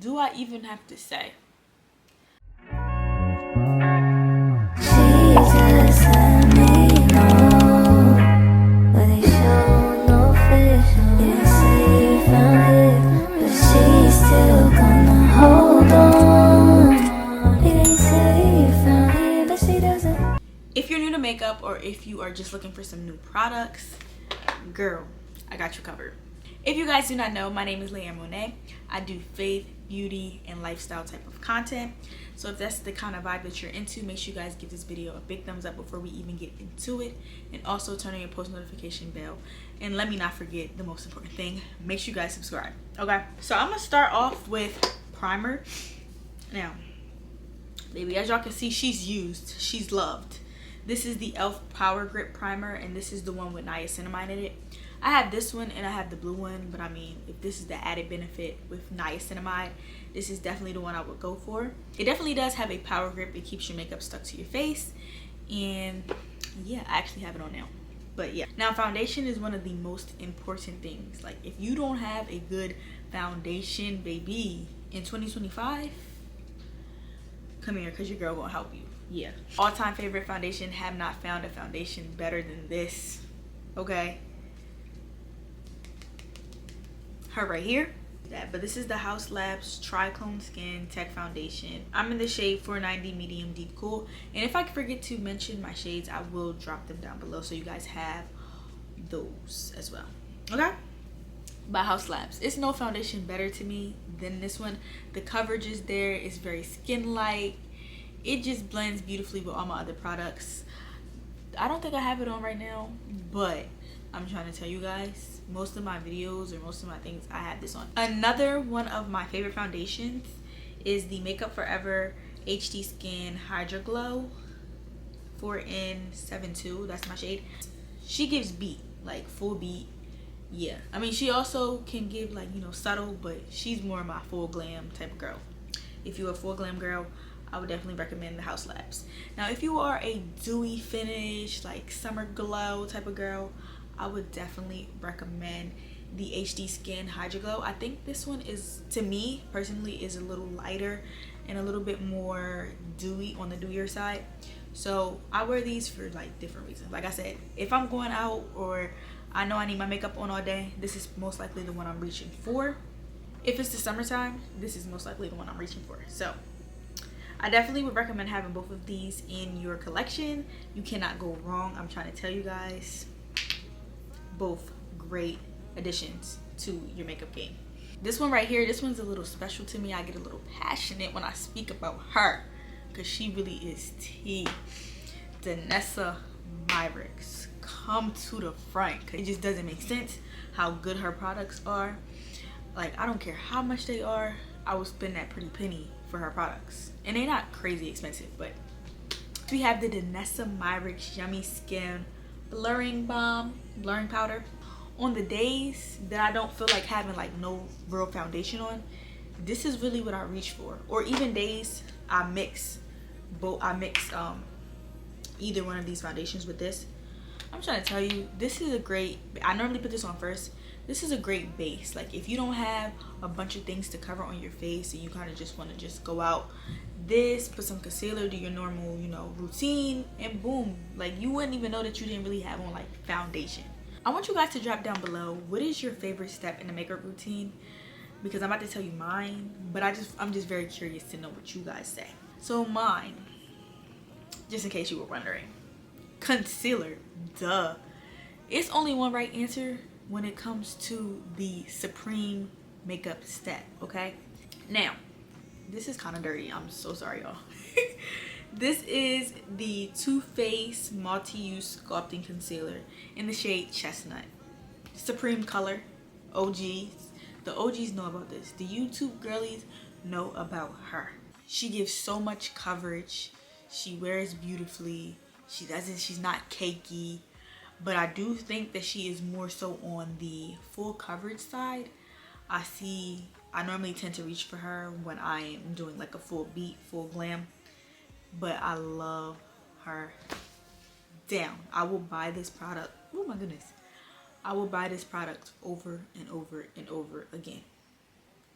do I even have to say? If you're new to makeup or if you are just looking for some new products, girl, I got you covered. If you guys do not know, my name is Leanne Monet. I do faith, beauty, and lifestyle type of content. So if that's the kind of vibe that you're into, make sure you guys give this video a big thumbs up before we even get into it. And also turn on your post notification bell. And let me not forget the most important thing, make sure you guys subscribe. Okay, so I'm gonna start off with primer. Now, baby, as y'all can see, she's used, she's loved. This is the e.l.f. Power Grip Primer, and this is the one with niacinamide in it. I have this one and I have the blue one, but I mean, if this is the added benefit with niacinamide, this is definitely the one I would go for. It definitely does have a power grip. It keeps your makeup stuck to your face, and yeah, I actually have it on now. But yeah, now foundation is one of the most important things. Like, if you don't have a good foundation, baby, in 2025, come here, because your girl gonna help you. Yeah, all-time favorite foundation. Have not found a foundation better than this. Okay, her right here. But this is the Haus Labs Triclone Skin Tech Foundation. I'm in the shade 490 Medium Deep Cool, and if I forget to mention my shades, I will drop them down below so you guys have those as well. Okay, by Haus Labs. It's no foundation better to me than this one. The coverage is there. It's very skin light. It just blends beautifully with all my other products. I don't think I have it on right now, but I'm trying to tell you guys, most of my videos or most of my things, I have this on. Another one of my favorite foundations is the Makeup Forever HD Skin Hydra Glow 4N72. That's my shade. She gives beat, like full beat. Yeah, I mean, she also can give, like, you know, subtle, but she's more my full glam type of girl. If you're a full glam girl, I would definitely recommend the Haus Labs. Now, if you are a dewy finish, like summer glow type of girl, I would definitely recommend the HD Skin Hydra Glow. I think this one is, to me personally, is a little lighter and a little bit more dewy, on the dewier side. So I wear these for like different reasons. Like I said, if I'm going out or I know I need my makeup on all day, this is most likely the one I'm reaching for. If it's the summertime, this is most likely the one I'm reaching for. So I definitely would recommend having both of these in your collection. You cannot go wrong. I'm trying to tell you guys, both great additions to your makeup game. This one right here, this one's a little special to me. I get a little passionate when I speak about her because she really is tea. Danessa Myricks, come to the front. It just doesn't make sense how good her products are. Like, I don't care how much they are, I will spend that pretty penny for her products, and they're not crazy expensive. But we have the Danessa Myricks Yummy Skin Blurring Powder. On the days that I don't feel like having like no real foundation on, this is really what I reach for. Or even days I mix either one of these foundations with this. I'm trying to tell you, this is a great, I normally put this on first. This is a great base. Like, if you don't have a bunch of things to cover on your face and you kind of just want to just go out, this, put some concealer, do your normal, you know, routine, and boom, like, you wouldn't even know that you didn't really have on like foundation. I want you guys to drop down below, what is your favorite step in the makeup routine? Because I'm about to tell you mine, but I'm just very curious to know what you guys say. So mine, just in case you were wondering, concealer, duh. It's only one right answer when it comes to the supreme makeup step, okay? Now, this is kind of dirty. I'm so sorry, y'all. This is the Too Faced Multi-Use Sculpting Concealer in the shade Chestnut. Supreme color, OGs. The OGs know about this. The YouTube girlies know about her. She gives so much coverage. She wears beautifully. She's not cakey. But I do think that she is more so on the full coverage side. I normally tend to reach for her when I am doing like a full beat, full glam. But I love her down. I will buy this product. Oh my goodness. I will buy this product over and over and over again.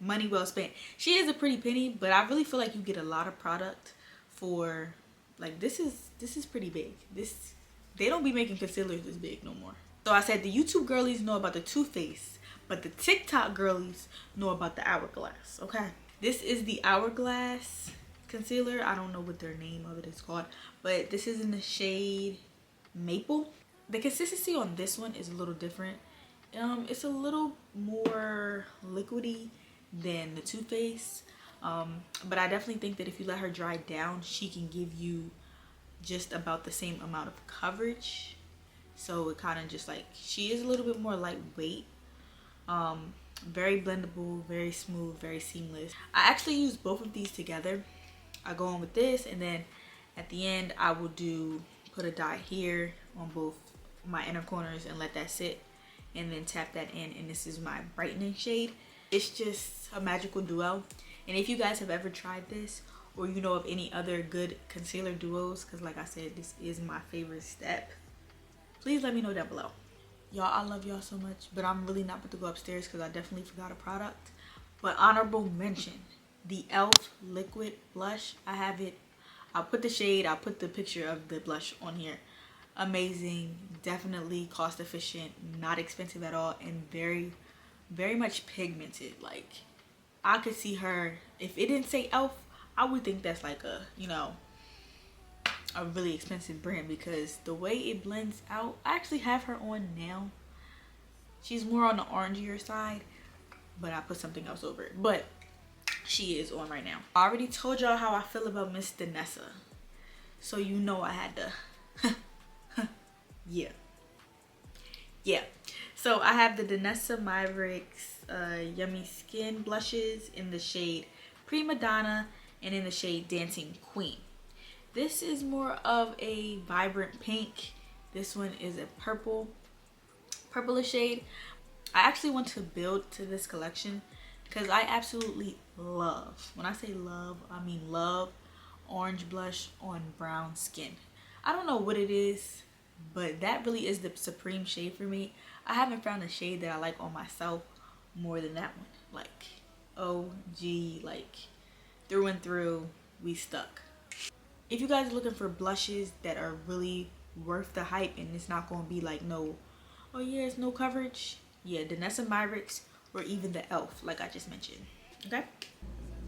money well spent. She is a pretty penny, but I really feel like you get a lot of product for, like, this is pretty big. This, they don't be making concealers this big no more. So I said the YouTube girlies know about the Too Faced, but the TikTok girlies know about the Hourglass. Okay, this is the Hourglass concealer. I don't know what their name of it is called, but this is in the shade Maple. The consistency on this one is a little different. It's a little more liquidy than the Too Faced, but I definitely think that if you let her dry down, she can give you just about the same amount of coverage. So it kind of just like, she is a little bit more lightweight, very blendable, very smooth, very seamless. I actually use both of these together. I go on with this, and then at the end I will put a dot here on both my inner corners and let that sit, and then tap that in, and this is my brightening shade. It's just a magical duo. And if you guys have ever tried this, or you know of any other good concealer duos, because like I said, this is my favorite step, please let me know down below. Y'all, I love y'all so much, but I'm really not about to go upstairs because I definitely forgot a product. But honorable mention, the e.l.f. liquid blush. I have it. I'll put the shade, I'll put the picture of the blush on here. Amazing, definitely cost efficient, not expensive at all, and very, very much pigmented. Like, I could see her, if it didn't say e.l.f., I would think that's like a, you know, a really expensive brand, because the way it blends out. I actually have her on now. She's more on the orangier side, but I put something else over it. But she is on right now. I already told y'all how I feel about Miss Danessa, so you know I had to yeah. So I have the Danessa Mavericks Yummy Skin blushes in the shade Prima Donna and in the shade Dancing Queen. This is more of a vibrant pink. This one is a purplish shade. I actually want to build to this collection because I absolutely love, when I say love, I mean love, orange blush on brown skin. I don't know what it is, but that really is the supreme shade for me. I haven't found a shade that I like on myself more than that one. Like, OG, like through and through, we stuck. If you guys are looking for blushes that are really worth the hype and it's not going to be like no, oh yeah, it's no coverage, yeah, Danessa Mavericks or even the e.l.f. like I just mentioned. Okay,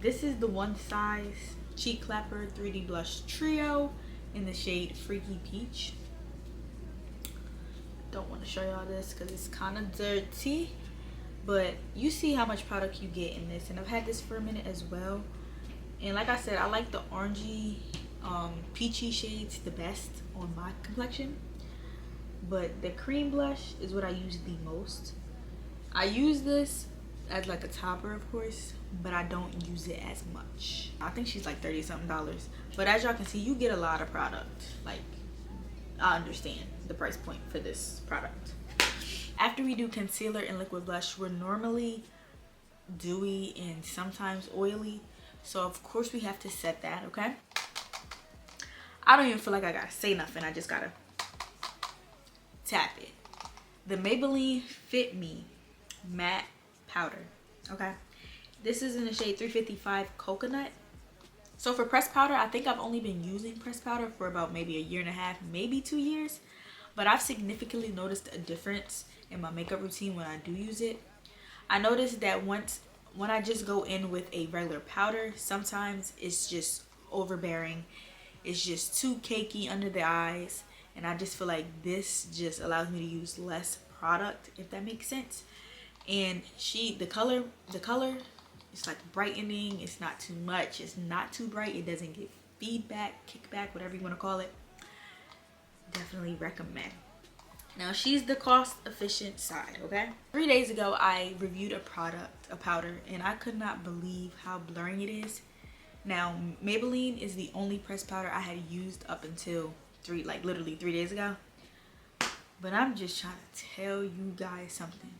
this is the One Size Cheek Clapper 3D Blush Trio in the shade Freaky Peach. Don't want to show y'all this because it's kind of dirty, but you see how much product you get in this, and I've had this for a minute as well. And like I said, I like the orangey peachy shades the best on my complexion, but the cream blush is what I use the most. I use this as like a topper, of course, but I don't use it as much. I think she's like $30 something, but as y'all can see, you get a lot of product. Like, I understand the price point for this product. After we do concealer and liquid blush, we're normally dewy and sometimes oily, so of course we have to set that. Okay, I don't even feel like I gotta say nothing, I just gotta tap it. The Maybelline Fit Me matte powder. Okay, this is in the shade 355 Coconut. So for pressed powder, I think I've only been using pressed powder for about maybe 1.5 years, maybe 2 years, but I've significantly noticed a difference in my makeup routine when I do use it. I noticed that when I just go in with a regular powder, sometimes it's just overbearing, it's just too cakey under the eyes, and I just feel like this just allows me to use less product, if that makes sense. And the color, it's like brightening. It's not too much, it's not too bright, it doesn't give feedback, kickback, whatever you want to call it. Definitely recommend. Now she's the cost efficient side. Okay, 3 days ago I reviewed a powder, and I could not believe how blurring it is. Now Maybelline is the only pressed powder I had used up until literally 3 days ago, but I'm just trying to tell you guys something.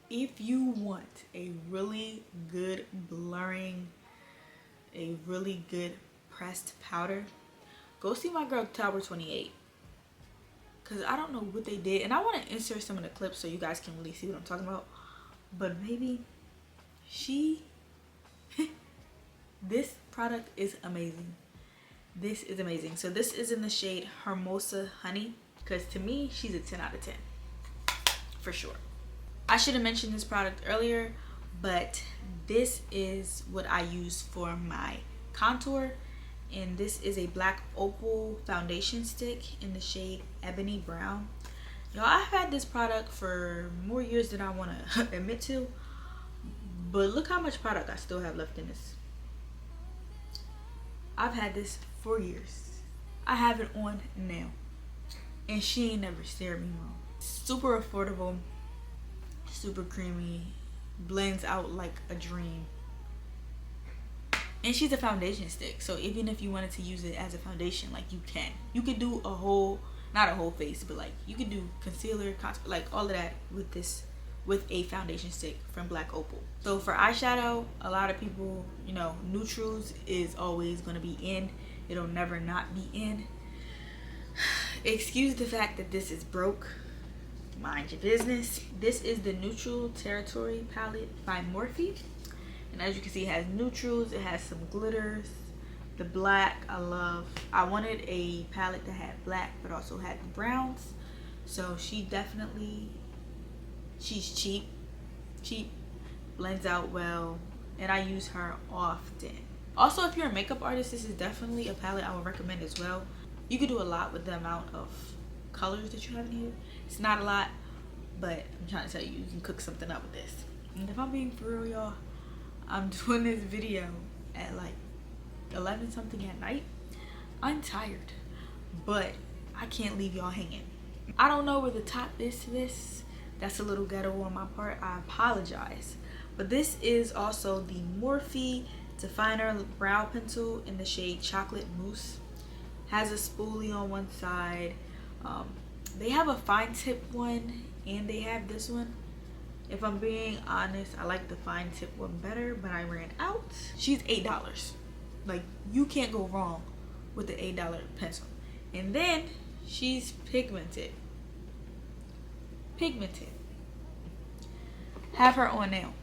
If you want a really good blurring, a really good pressed powder, go see my girl Tower 28, because I don't know what they did, and I want to insert some of the clips so you guys can really see what I'm talking about. But maybe she This product is amazing. This is amazing. So this is in the shade Hermosa Honey, because to me, she's a 10 out of 10 for sure. I should have mentioned this product earlier, but this is what I use for my contour, and this is a black opal foundation stick in the shade Ebony Brown. Y'all, I've had this product for more years than I want to admit to, but look how much product I still have left in this. I've had this for years. I have it on now, and she ain't never stared me wrong. Super affordable, super creamy, blends out like a dream. And she's a foundation stick, so even if you wanted to use it as a foundation, like, you can. You could do a whole, not a whole face, but like you could do concealer, contour, like all of that with this, with a foundation stick from Black Opal. So for eyeshadow, a lot of people, you know, neutrals is always going to be in. It'll never not be in. Excuse the fact that this is broke. Mind your business. This is the Neutral Territory palette by Morphe. And as you can see, it has neutrals, it has some glitters. The black I love. I wanted a palette that had black but also had the browns. So she definitely, she's cheap, blends out well, and I use her often. Also, if you're a makeup artist, this is definitely a palette I would recommend as well. You could do a lot with the amount of colors that you have in here. It's not a lot, but I'm trying to tell you, you can cook something up with this. And if I'm being for real, y'all, I'm doing this video at like 11 something at night. I'm tired, but I can't leave y'all hanging. I don't know where the top is to this. That's a little ghetto on my part. I apologize. But this is also the Morphe Definer Brow Pencil in the shade Chocolate Mousse. Has a spoolie on one side. They have a fine tip one and they have this one. If I'm being honest, I like the fine tip one better, but I ran out. She's $8. Like, you can't go wrong with the $8 pencil. And then she's pigmented. Have her on now,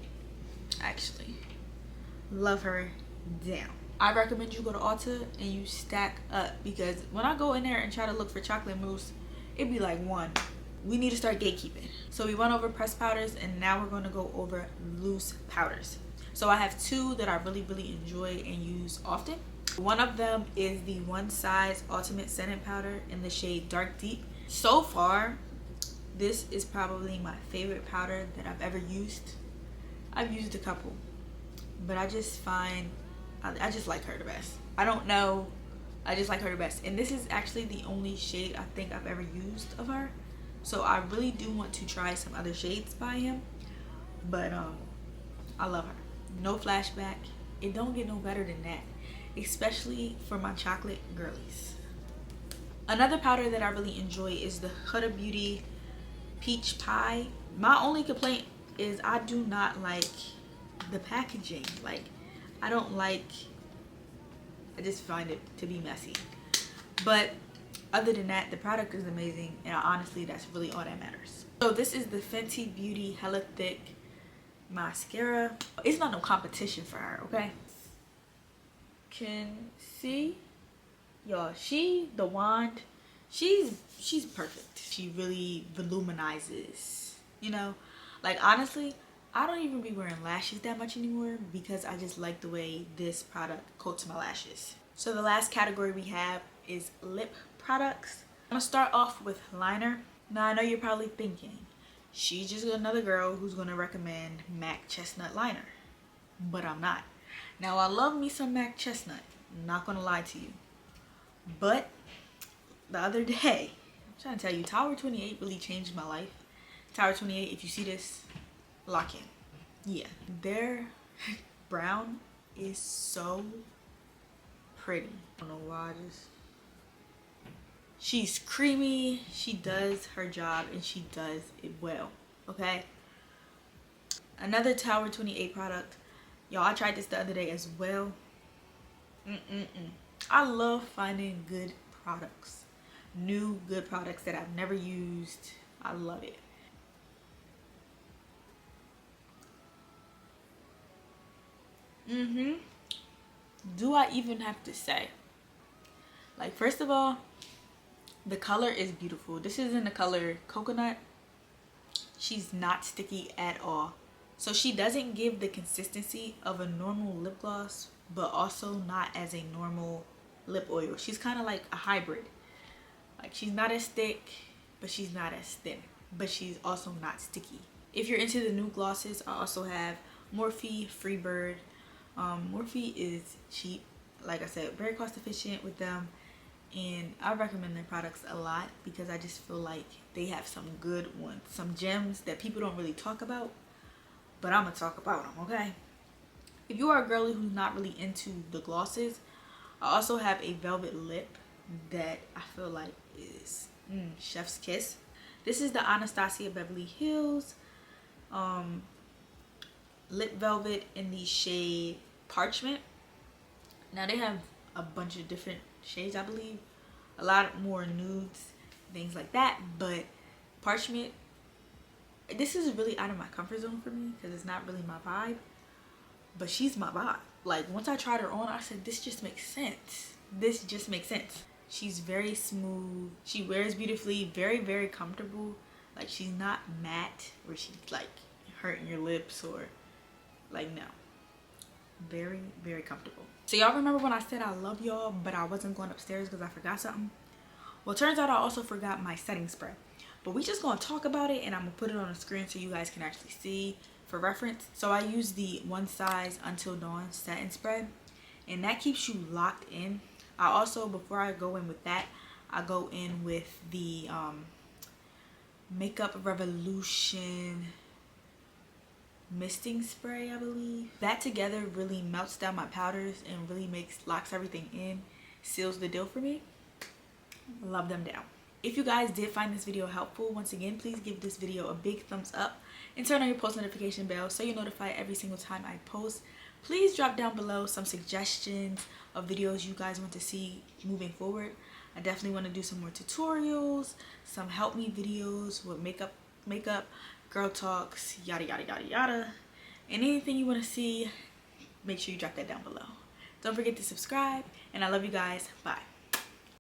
actually. Love her down. I recommend you go to Ulta and you stack up, because when I go in there and try to look for chocolate mousse, it'd be like one. We need to start gatekeeping. So we went over pressed powders, and now we're going to go over loose powders. So I have two that I really enjoy and use often. One of them is the One Size Ultimate Setting Powder in the shade Dark Deep. So far, this is probably my favorite powder that I've ever used. I've used a couple, but I just find, I just like her the best. I don't know, I just like her the best. And this is actually the only shade I think I've ever used of her. So I really do want to try some other shades by him, but I love her. No flashback. It don't get no better than that, especially for my chocolate girlies. Another powder that I really enjoy is the Huda Beauty Peach Pie. My only complaint is I do not like the packaging. Like, I just find it to be messy. But other than that, the product is amazing, and honestly, that's really all that matters. So this is the Fenty Beauty Hella Thick mascara. It's not no competition for her, okay? Can see, y'all, the wand, she's perfect. She really voluminizes, you know? Like, honestly, I don't even be wearing lashes that much anymore because I just like the way this product coats my lashes. So the last category we have is lip products. I'm gonna start off with liner. Now, I know you're probably thinking, she's just another girl who's gonna recommend MAC Chestnut liner, but I'm not. Now, I love me some MAC Chestnut, I'm not gonna lie to you, but the other day, I'm trying to tell you, Tower 28 really changed my life. Tower 28, if you see this, lock in. Yeah, their brown is so pretty. I don't know why, she's creamy, she does her job, and she does it well, okay? Another Tower 28 product. Y'all, I tried this the other day as well. I love finding good products. New good products that I've never used. I love it. Do I even have to say? Like, first of all, the color is beautiful. This is in the color Coconut. She's not sticky at all. So she doesn't give the consistency of a normal lip gloss, but also not as a normal lip oil. She's kind of like a hybrid. Like, she's not as thick, but she's not as thin. But she's also not sticky. If you're into the new glosses, I also have Morphe Freebird. Morphe is cheap. Like I said, very cost efficient with them. And I recommend their products a lot because I just feel like they have some good ones. Some gems that people don't really talk about. But I'm going to talk about them, okay? If you are a girly who's not really into the glosses, I also have a velvet lip that I feel like is chef's kiss. This is the Anastasia Beverly Hills lip velvet in the shade Parchment. Now they have a bunch of different shades, I believe. A lot more nudes, things like that. But Parchment, this is really out of my comfort zone for me because it's not really my vibe. But she's my vibe. Like, once I tried her on, I said, this just makes sense. This just makes sense. She's very smooth. She wears beautifully. Very, very comfortable. Like, she's not matte where she's like hurting your lips or like, no. Very, very comfortable. So y'all remember when I said I love y'all, but I wasn't going upstairs because I forgot something? Well, turns out I also forgot my setting spray. But we just gonna talk about it, and I'm gonna put it on the screen so you guys can actually see for reference. So I use the One Size Until Dawn setting spray, and that keeps you locked in. I also, before I go in with that, I go in with the Makeup Revolution misting spray, I believe. That together really melts down my powders and really locks everything in, seals the deal for me. Love them down. If you guys did find this video helpful, once again, please give this video a big thumbs up and turn on your post notification bell so you're notified every single time I post. Please drop down below some suggestions of videos you guys want to see moving forward. I definitely want to do some more tutorials, some help me videos with makeup, girl talks, yada yada yada yada. And anything you want to see, make sure you drop that down below. Don't forget to subscribe, and I love you guys. Bye.